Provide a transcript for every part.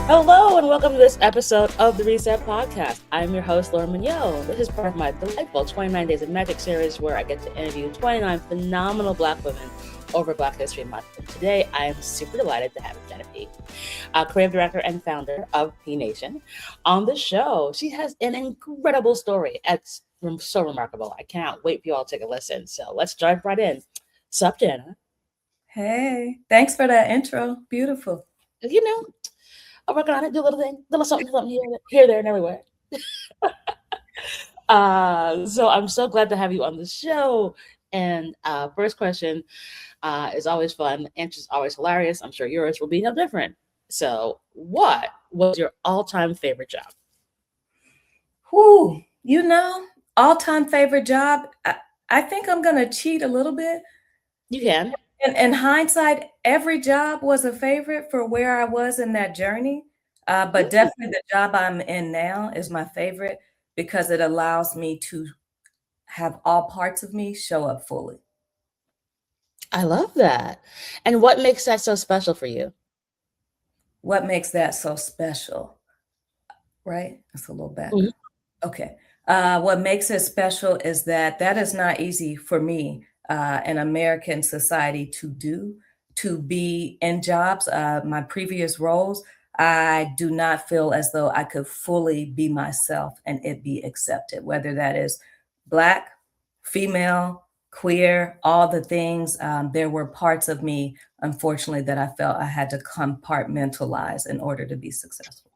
Hello and welcome to this episode of the Reset Podcast. I'm your host, Laura Mignot. This is part of my delightful 29 Days of Magic series where I get to interview 29 phenomenal Black women over Black History Month. And today I am super delighted to have Janna Pea, creative director and founder of Pea Nation, on the show. She has an incredible story. It's so remarkable. I cannot wait for you all to take a listen. So let's dive right in. Sup, Janna? Hey, thanks for that intro. Beautiful. You know, I'm working on it, do a little thing, little something, something here, there, and everywhere. So I'm so glad to have you on the show. And first question is always fun. Answer's always hilarious. I'm sure yours will be no different. So, what was your all-time favorite job? Whoo, all-time favorite job. I think I'm gonna cheat a little bit. You can. In hindsight, every job was a favorite for where I was in that journey. But definitely the job I'm in now is my favorite because it allows me to have all parts of me show up fully. I love that. And what makes that so special for you? What makes that so special? Right? That's a little back. Mhm. Okay. What makes it special is that that is not easy for me in American society to do, to be in jobs. My previous roles, I do not feel as though I could fully be myself and it be accepted, whether that is Black, female, queer, all the things. There were parts of me, unfortunately, that I felt I had to compartmentalize in order to be successful.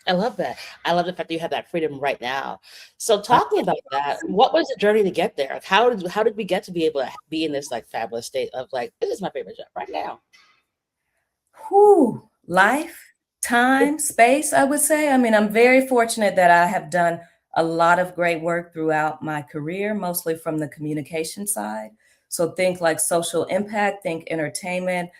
I love that. I love the fact that you have that freedom right now. So, talking about that, what was the journey to get there? Like, how did we get to be able to be in this like fabulous state of like this is my favorite job right now? Whew, life, time, space, I would say. I mean, I'm very fortunate that I have done a lot of great work throughout my career, mostly from the communication side. So think like social impact, think entertainment,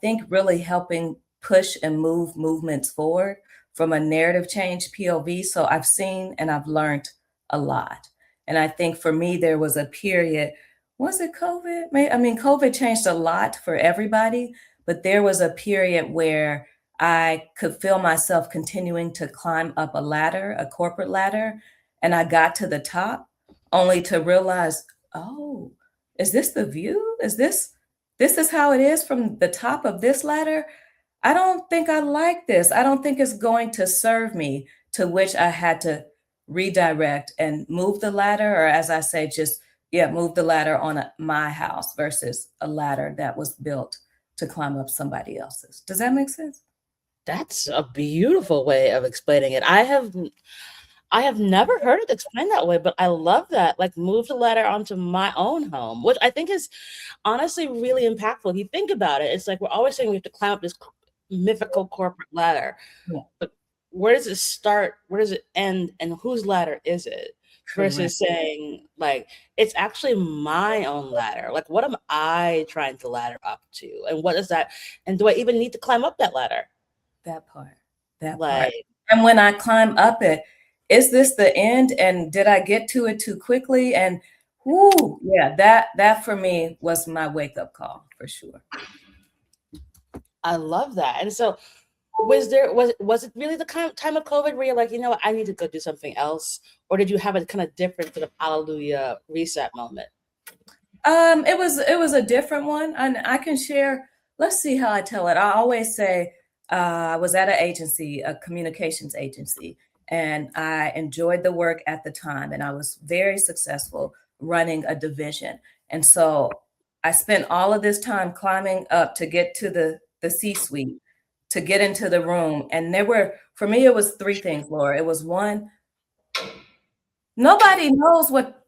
think really helping push and move movements forward from a narrative change POV. So I've seen and I've learned a lot. And I think for me, there was a period, was it COVID? I mean, COVID changed a lot for everybody, but there was a period where I could feel myself continuing to climb up a ladder, a corporate ladder, and I got to the top only to realize, oh, is this the view? This is how it is from the top of this ladder? I don't think I like this. I don't think it's going to serve me, to which I had to redirect and move the ladder, or as I say, just yeah, move the ladder on my house versus a ladder that was built to climb up somebody else's. Does that make sense? That's a beautiful way of explaining it. I have never heard it explained that way, but I love that. Like move the ladder onto my own home, which I think is honestly really impactful. If you think about it, it's like we're always saying we have to climb up this mythical corporate ladder, Yeah, but where does it start? Where does it end? And whose ladder is it? correct. Versus saying like it's actually my own ladder. Like what am I trying to ladder up to? And what is that? And do I even need to climb up that ladder? That part. That part. Like And when I climb up it, is this the end? And did I get to it too quickly? And whoo, yeah, that for me was my wake up call for sure. I love that. And so was it really the kind of time of COVID where you're like, you know what, I need to go do something else? Or did you have a kind of different sort of hallelujah reset moment? It was a different one, and I can share. Let's see how I tell it. I always say I was at an agency, a communications agency, and I enjoyed the work at the time, and I was very successful running a division. And so I spent all of this time climbing up to get to the C-suite, to get into the room, and there were for me it was three things, Laura. It was one, nobody knows what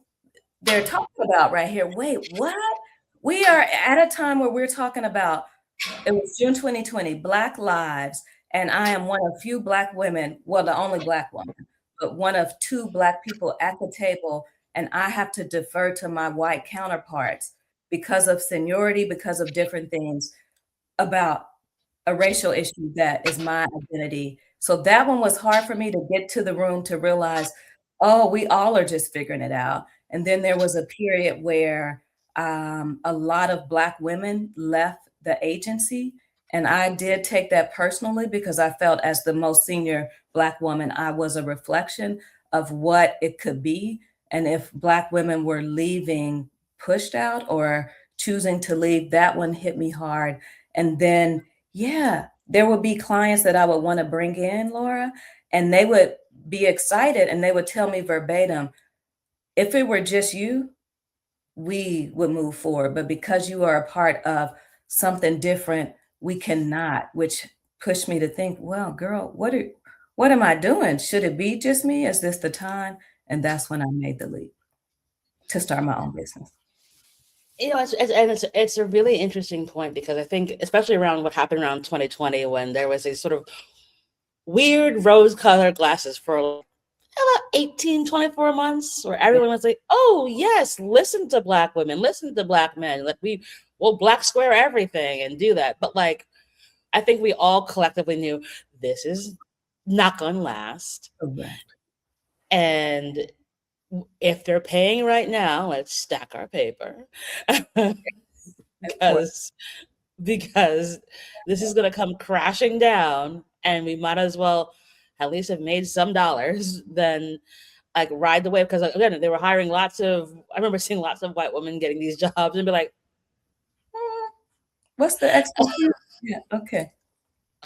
they're talking about right here. Wait, what? We are at a time where we're talking about, it was June 2020, Black lives, and I am one of few Black women, well, the only Black woman, but one of two Black people at the table, and I have to defer to my white counterparts because of seniority, because of different things about a racial issue that is my identity. So that one was hard for me to get to the room to realize, oh, we all are just figuring it out. And then there was a period where a lot of Black women left the agency. And I did take that personally because I felt, as the most senior Black woman, I was a reflection of what it could be. And if Black women were leaving pushed out or choosing to leave, that one hit me hard. And then, yeah, there would be clients that I would want to bring in, Laura, and they would be excited and they would tell me verbatim, if it were just you, we would move forward. But because you are a part of something different, we cannot, which pushed me to think, well, girl, what am I doing? Should it be just me? Is this the time? And that's when I made the leap to start my own business. It's a really interesting point because I think, especially around what happened around 2020, when there was a sort of weird rose-colored glasses for about 18, 24 months, where Yeah. everyone was like, oh yes, listen to Black women, listen to Black men, like we will Black square everything and do that. But like, I think we all collectively knew this is not gonna last. Correct. And if they're paying right now, let's stack our paper. Important. because because this is going to come crashing down, and we might as well at least have made some dollars than like ride the wave. Because again, they were hiring lots of, I remember seeing lots of white women getting these jobs and be like, Mm, what's the expertise? Yeah. Okay.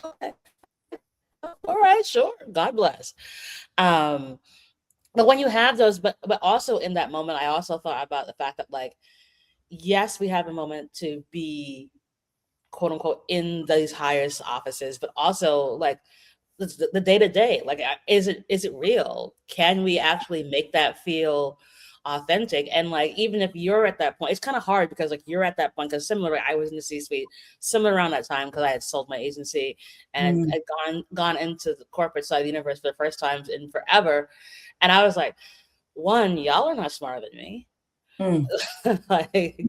okay, all right, sure, God bless. um but when you have those, but also in that moment, I also thought about the fact that, like, yes, we have a moment to be quote unquote in these highest offices, but also like the day to day. Like, is it real? Can we actually make that feel authentic? And like, even if you're at that point, it's kind of hard because like you're at that point. Because similarly, I was in the C-suite similar around that time because I had sold my agency and Mm, had gone into the corporate side of the universe for the first time in forever. And I was like, one, y'all are not smarter than me. mm, Like,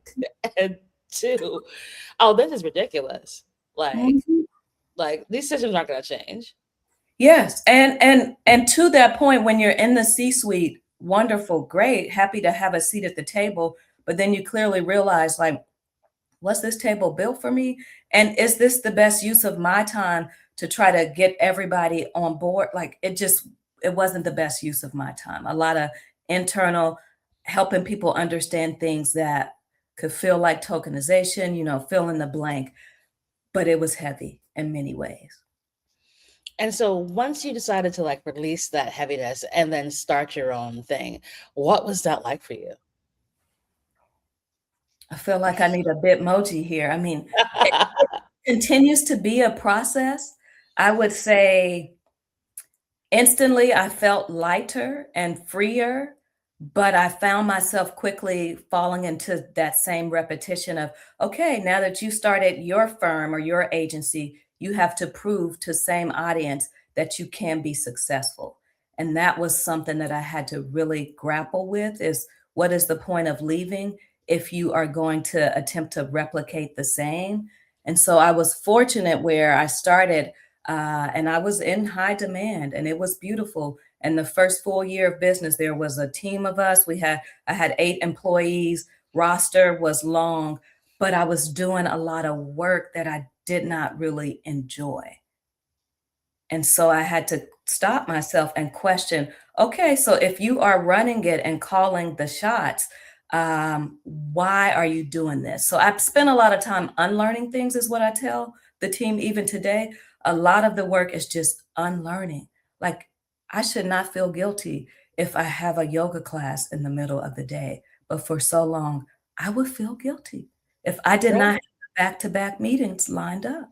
and two, oh, this is ridiculous. Like, mhm. these systems aren't going to change. Yes, and to that point, when you're in the C-suite, wonderful, great, happy to have a seat at the table, but then you clearly realize, like, was this table built for me? And is this the best use of my time to try to get everybody on board? Like, it wasn't the best use of my time. A lot of internal helping people understand things that could feel like tokenization, fill in the blank, but it was heavy in many ways. And so once you decided to like release that heaviness and then start your own thing, what was that like for you? I feel like I need a Bitmoji here. I mean, it continues to be a process. I would say instantly I felt lighter and freer, but I found myself quickly falling into that same repetition of, okay, now that you started your firm or your agency, you have to prove to same audience that you can be successful. And that was something that I had to really grapple with, is what is the point of leaving if you are going to attempt to replicate the same? And so I was fortunate where I started, and I was in high demand, and it was beautiful. And the first full year of business, there was a team of us. I had 8 employees. Roster was long, but I was doing a lot of work that I did not really enjoy. And so I had to stop myself and question, okay, so if you are running it and calling the shots, why are you doing this? So I've spent a lot of time unlearning things, is what I tell the team even today. A lot of the work is just unlearning. Like, I should not feel guilty if I have a yoga class in the middle of the day. But for so long, I would feel guilty if I did not have back to back meetings lined up.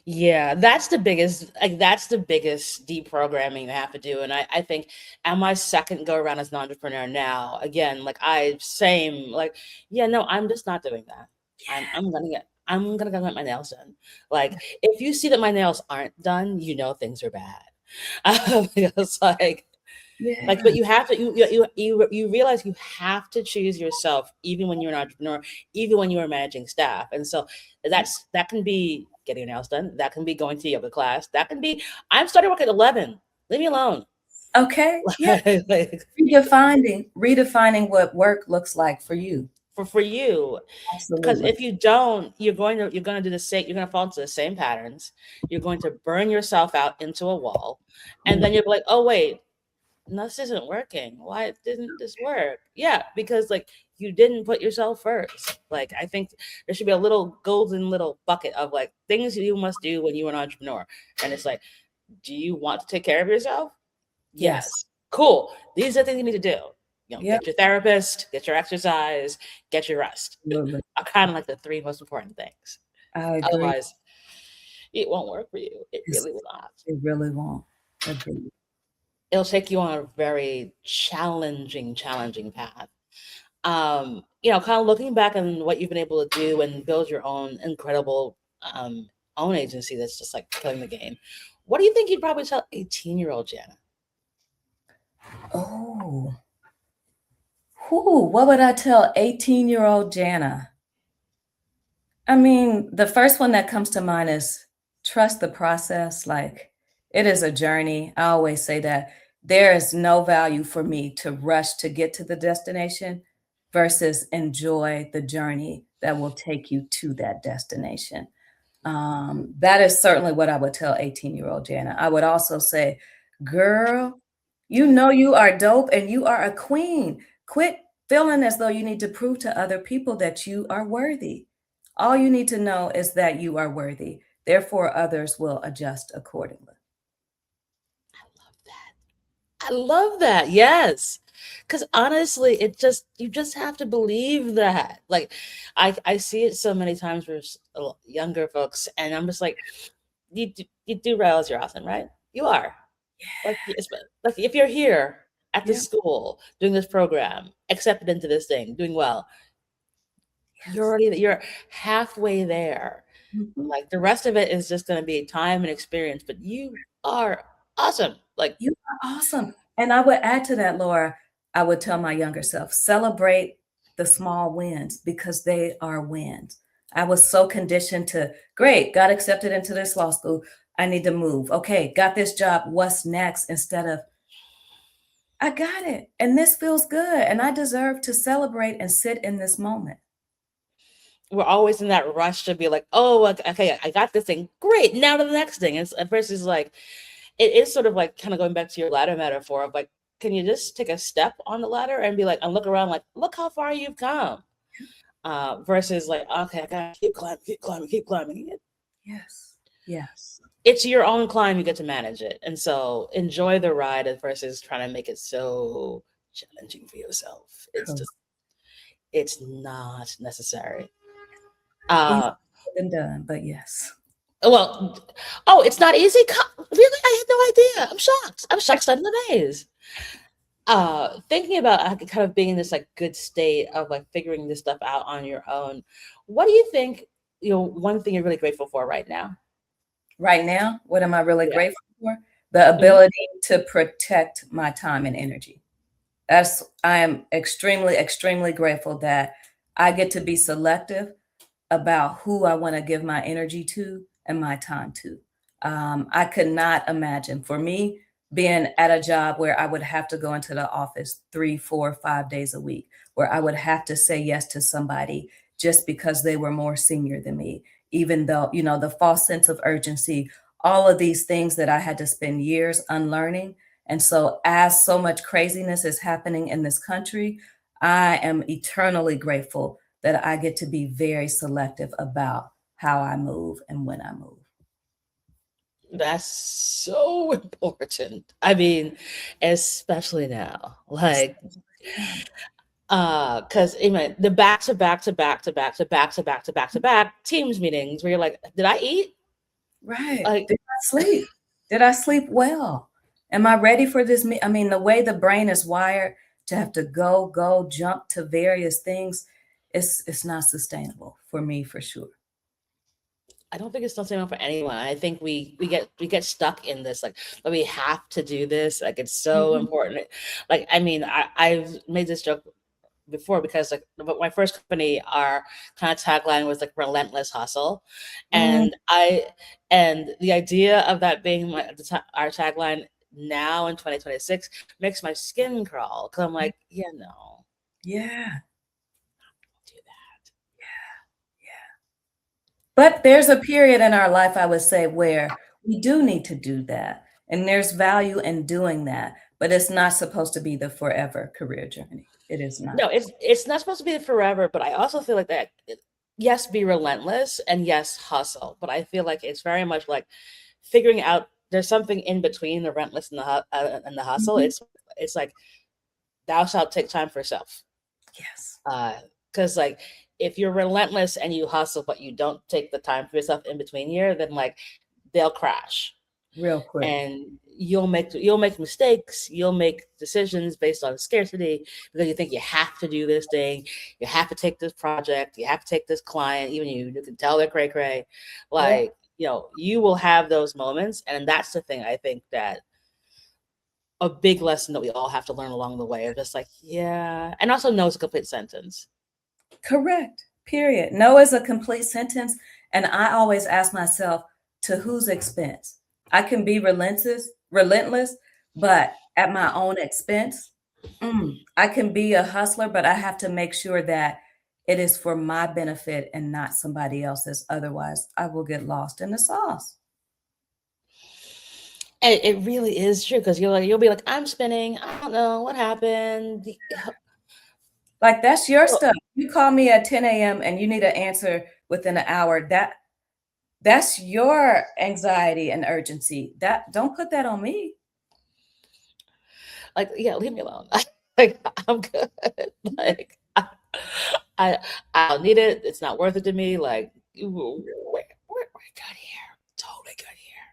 Yeah, that's the biggest deprogramming you have to do. And I think on my second go around as an entrepreneur now, again, like I same, like, yeah, no, I'm just not doing that. I'm gonna go get my nails done. Like, if you see that my nails aren't done, you know things are bad. It's like, Yeah. but you have to, you realize you have to choose yourself, even when you're an entrepreneur, even when you're managing staff. And so that can be getting your nails done, that can be going to yoga class, that can be, I'm starting work at 11, leave me alone. Okay. Yeah. Like, Redefining what work looks like for you. for you, because Absolutely. if you don't, you're going to do the same, you're going to fall into the same patterns. You're going to burn yourself out into a wall, and Mm, then you're like, oh wait, no, this isn't working. Why didn't this work? Yeah, because like you didn't put yourself first. Like I think there should be a little golden little bucket of like things you must do when you're an entrepreneur. And it's like, do you want to take care of yourself? yes. Yes. Cool. These are things you need to do. Yep. Get your therapist, get your exercise, get your rest. Absolutely. Are kind of like the three most important things. I agree. Otherwise, it won't work for you. It It's, really will not. it really won't. Agree. It'll take you on a very challenging path. Kind of looking back on what you've been able to do and build your own incredible own agency that's just like killing the game. What do you think you'd probably tell 18-year-old Janna? Oh, what would I tell 18-year-old Janna? I mean, the first one that comes to mind is trust the process. Like, it is a journey. I always say that there is no value for me to rush to get to the destination versus enjoy the journey that will take you to that destination. That is certainly what I would tell 18-year-old Jana. I would also say, girl, you know you are dope and you are a queen. Quit feeling as though you need to prove to other people that you are worthy. All you need to know is that you are worthy. Therefore, others will adjust accordingly. I love that. Yes. Cuz honestly, you just have to believe that. Like I see it so many times for younger folks, and I'm just like, you do realize you're awesome, right? You are. Like if you're here at Yeah. this school doing this program, accepted into this thing, doing well, Yes. you're halfway there. Mhm. Like the rest of it is just going to be time and experience, but you are awesome. Like You are awesome. And I would add to that, Laura, I would tell my younger self, celebrate the small wins because they are wins. I was so conditioned to, great, got accepted into this law school. I need to move. Okay, got this job. What's next? Instead of, I got it. And this feels good. And I deserve to celebrate and sit in this moment. we're always in that rush to be like, oh, okay, I got this thing. Great. Now to the next thing. It's at first it's like, it is sort of like kind of going back to your ladder metaphor of like, can you just take a step on the ladder and be like, and look around like, look how far you've come. Versus like, okay, I gotta keep climbing. Yes. Yes. It's your own climb, you get to manage it. And so enjoy the ride versus trying to make it so challenging for yourself. Correct. It's not necessary. Easier Uh said than done, but yes. well, oh, it's not easy. Really? I had no idea. I'm shocked. I'm shocked, stunned, and amazed. Thinking about kind of being in this like good state of like figuring this stuff out on your own. What do you think? One thing you're really grateful for right now. Right now, what am I really Yeah. grateful for? The Mhm. ability to protect my time and energy. I am extremely, extremely grateful that I get to be selective about who I want to give my energy to and my time to. I could not imagine for me being at a job where I would have to go into the office 3, 4, 5 days a week, where I would have to say yes to somebody just because they were more senior than me, even though, the false sense of urgency, all of these things that I had to spend years unlearning. And so, as so much craziness is happening in this country, I am eternally grateful that I get to be very selective about how I move and when I move. That's so important. I mean, especially now. Like, Yeah. because even the back to back to back to back to back to back to back to back teams meetings where you're like, did I eat? Right. Like, Did I sleep? Did I sleep well? Am I ready for this? I mean, the way the brain is wired to have to go, jump to various things, it's not sustainable for me for sure. I don't think it's sustainable for anyone. I think we get stuck in this like, but we have to do this. Like it's so Mhm. important. Like I mean, I've made this joke before because like my first company, our kind of tagline was like relentless hustle, Mm, and the idea of that being our tagline now in 2026 makes my skin crawl because I'm like, yeah, no, yeah. But there's a period in our life, I would say, where we do need to do that. And there's value in doing that. But it's not supposed to be the forever career journey. It is not. No, it's not supposed to be forever, but I also feel like that yes, be relentless and yes, hustle. But I feel like it's very much like figuring out there's something in between the relentless and the hustle. Mhm. It's like thou shalt take time for yourself. Yes. Because like if you're relentless and you hustle, but you don't take the time for yourself in between here, then like they'll crash Real quick. and you'll make mistakes, you'll make decisions based on scarcity because you think you have to do this thing, you have to take this project, you have to take this client, even you can tell they're cray cray. Yep. Like, you will have those moments, and that's the thing I think that a big lesson that we all have to learn along the way of just like, yeah, and also no is a complete sentence. Correct. Period. No is a complete sentence. And I always ask myself, to whose expense? I can be relentless, but at my own expense. I can be a hustler, but I have to make sure that it is for my benefit and not somebody else's. Otherwise, I will get lost in the sauce. And it really is true because you'll be like, I'm spinning, I don't know what happened. Like that's your Well, stuff. You call me at 10 a.m. and you need an answer within an hour. That's your anxiety and urgency. That don't put that on me. like, yeah, leave me alone. Like, I'm good. Like, I I don't need it. It's not worth it to me. Like, we're good here. Totally good here.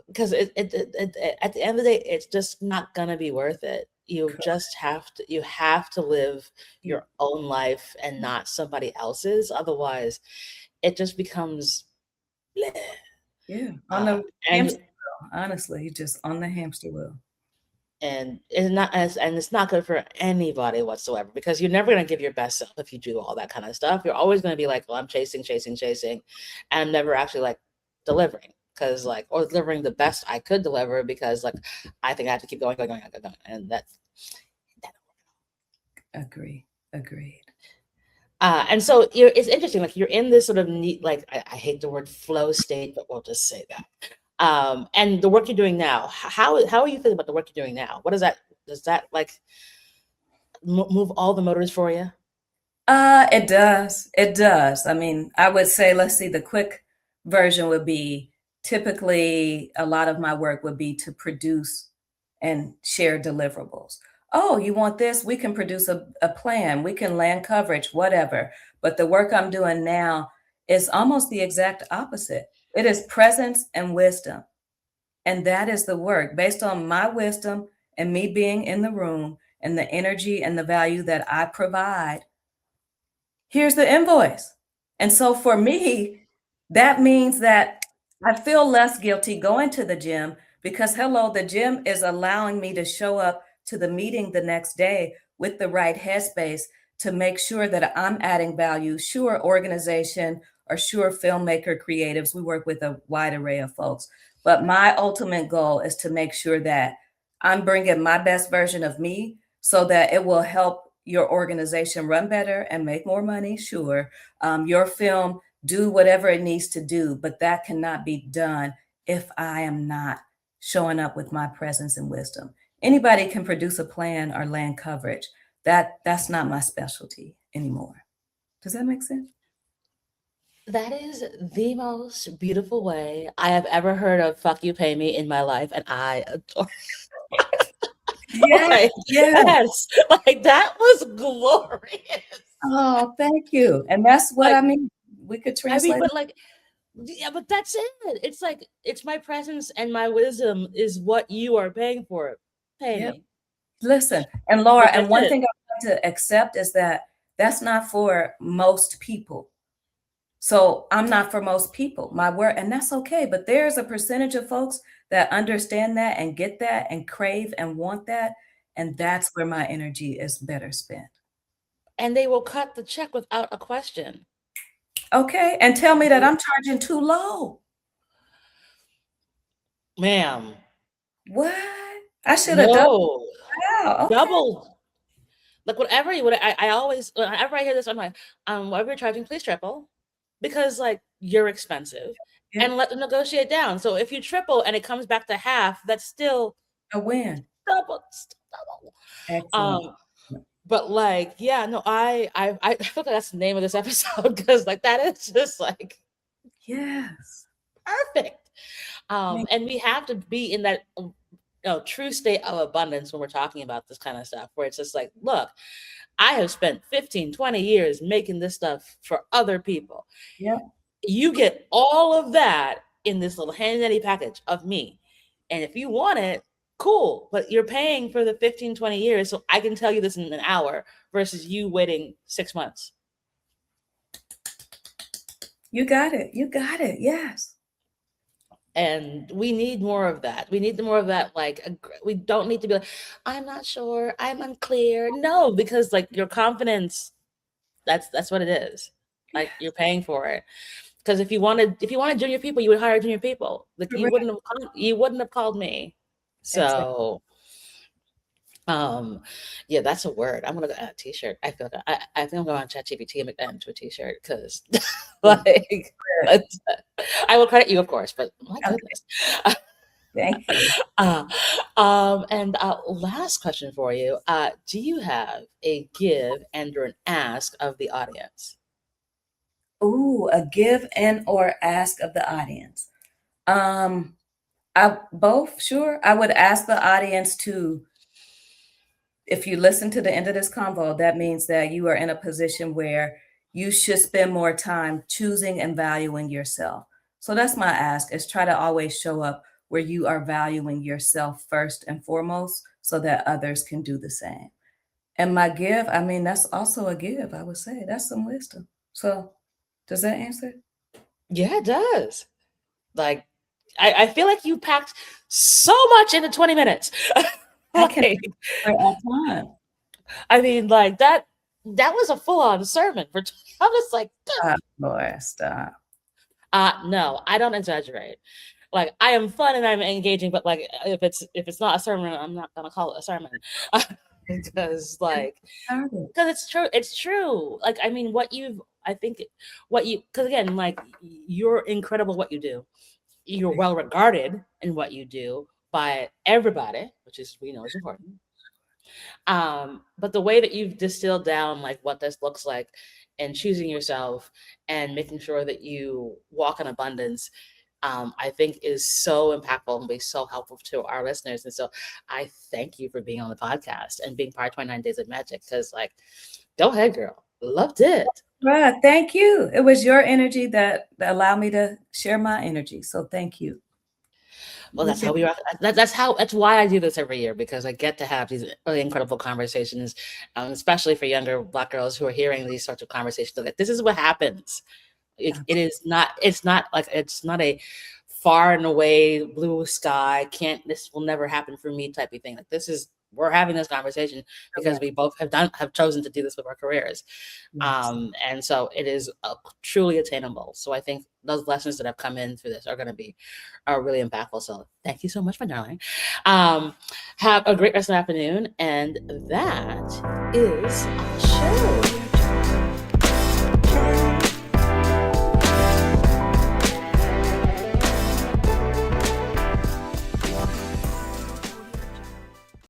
Because at the end of the day, it's just not gonna be worth it. You have to live Yeah. your own life and not somebody else's. Otherwise, it just becomes bleh. Yeah. On Uh, the and hamster wheel. Honestly, you're just on the hamster wheel. it's not good for anybody whatsoever because you're never going to give your best self if you do all that kind of stuff. You're always going to be like, well, I'm chasing, chasing, chasing, and I'm never actually like delivering because like or delivering the best I could deliver because like I think I have to keep going, going, going, going, going, and that's that. Agree. Agreed. And so it's interesting. Like you're in this sort of neat, like I hate the word flow state, but we'll just say that. And the work you're doing now, how are you feeling about the work you're doing now? What is that? Does that like move all the motors for you? It does. It does. I mean, I would say, let's see, the quick version would be typically a lot of my work would be to produce and share deliverables. Oh, you want this? We can produce a plan. We can land coverage, whatever. But the work I'm doing now is almost the exact opposite. It is presence and wisdom. And that is the work based on my wisdom and me being in the room and the energy and the value that I provide. Here's the invoice. And so for me, that means that I feel less guilty going to the gym because, hello, the gym is allowing me to show up to the meeting the next day with the right headspace to make sure that I'm adding value. Sure, organization or sure, filmmaker creatives, we work with a wide array of folks. But my ultimate goal is to make sure that I'm bringing my best version of me so that it will help your organization run better and make more money. Sure, your film do whatever it needs to do, but that cannot be done if I am not showing up with my presence and wisdom. Anybody can produce a plan or land coverage. That's not my specialty anymore. Does that make sense? That is the most beautiful way I have ever heard of "fuck you, pay me" in my life, and I adore. Yeah, Like, yeah. yes, like that was glorious. Oh, thank you. And that's what Like, I mean. We could I mean, translate it. but like, yeah, but that's it. It's like it's my presence and my wisdom is what you are paying for. Pay Yep. me. Listen, and Laura, Like and that's one it. thing I want to accept is that that's not for most people. So I'm not for most people, my word, and that's okay. But there's a percentage of folks that understand that and get that and crave and want that. And that's where my energy is better spent. And they will cut the check without a question. Okay. And tell me that I'm charging too low. Ma'am, What? I should have done. no, Wow. Okay. double. Like whatever you would, I always whenever I hear this, I'm like, whatever you're charging, please triple. because like you're expensive, Yeah. and let them negotiate down. So if you triple and it comes back to half, that's still A win. double. Still double. Excellent. Um, but like, yeah, no, I feel like that's the name of this episode because like that is just like Yes. perfect. Thank And we have to be in that true state of abundance when we're talking about this kind of stuff, where it's just like, look, I have spent 15, 20 years making this stuff for other people. Yep. You get all of that in this little handy dandy package of me. And if you want it, cool. But you're paying for the 15, 20 years. So I can tell you this in an hour versus you waiting 6 months. You got it. You got it. Yes. And we need more of that. We need more of that. Like, we don't need to be like, I'm not sure, I'm unclear. No, because like your confidence, that's what it is. Like you're paying for it. Because if you wanted junior people, you would hire junior people. Like Correct. you wouldn't have called me. Exactly. So yeah, that's a word. I'm gonna go add a t-shirt. I feel like I think I'm going on ChatGPT and make that into a t-shirt because like I will credit you, of course, but my Okay. goodness. Thank you. And last question for you. Do you have a give and or an ask of the audience? Ooh, a give and or ask of the audience. Um, I both, sure. I would ask the audience to, if you listen to the end of this convo, that means that you are in a position where you should spend more time choosing and valuing yourself. So that's my ask, is try to always show up where you are valuing yourself first and foremost so that others can do the same. And my give, I mean, that's also a give, I would say. That's some wisdom. So does that answer? Yeah, it does. Like I feel like you packed so much into 20 minutes. I can Like, at time. I mean, like that was a full-on sermon for I was like, Stop, Laura, stop. no, I don't exaggerate. Like I am fun and I'm engaging, but like if it's not a sermon, I'm not gonna call it a sermon. Because like Started. because it's true. Like I mean I think what you because again, like you're incredible at what you do. You're well regarded in what you do by everybody, which is we know is important. But the way that you've distilled down like what this looks like and choosing yourself and making sure that you walk in abundance, I think is so impactful and be so helpful to our listeners. And so I thank you for being on the podcast and being part of 29 Days of Magic. Because like, go ahead, girl. Loved it. Right, thank you. It was your energy that allowed me to share my energy. So thank you. Well, You that's how can we rock. That's why I do this every year because I get to have these really incredible conversations, especially for younger Black girls who are hearing these sorts of conversations. Like, this is what happens. It is not. It's not like it's not a far and away blue sky. Can't this will never happen for me type of thing. Like this is we're having this conversation because we both have chosen to do this with our careers. Yes. And so it is truly attainable. So I think those lessons that have come in through this are really impactful. So thank you so much, my darling. Have a great rest of the afternoon. And that is our show.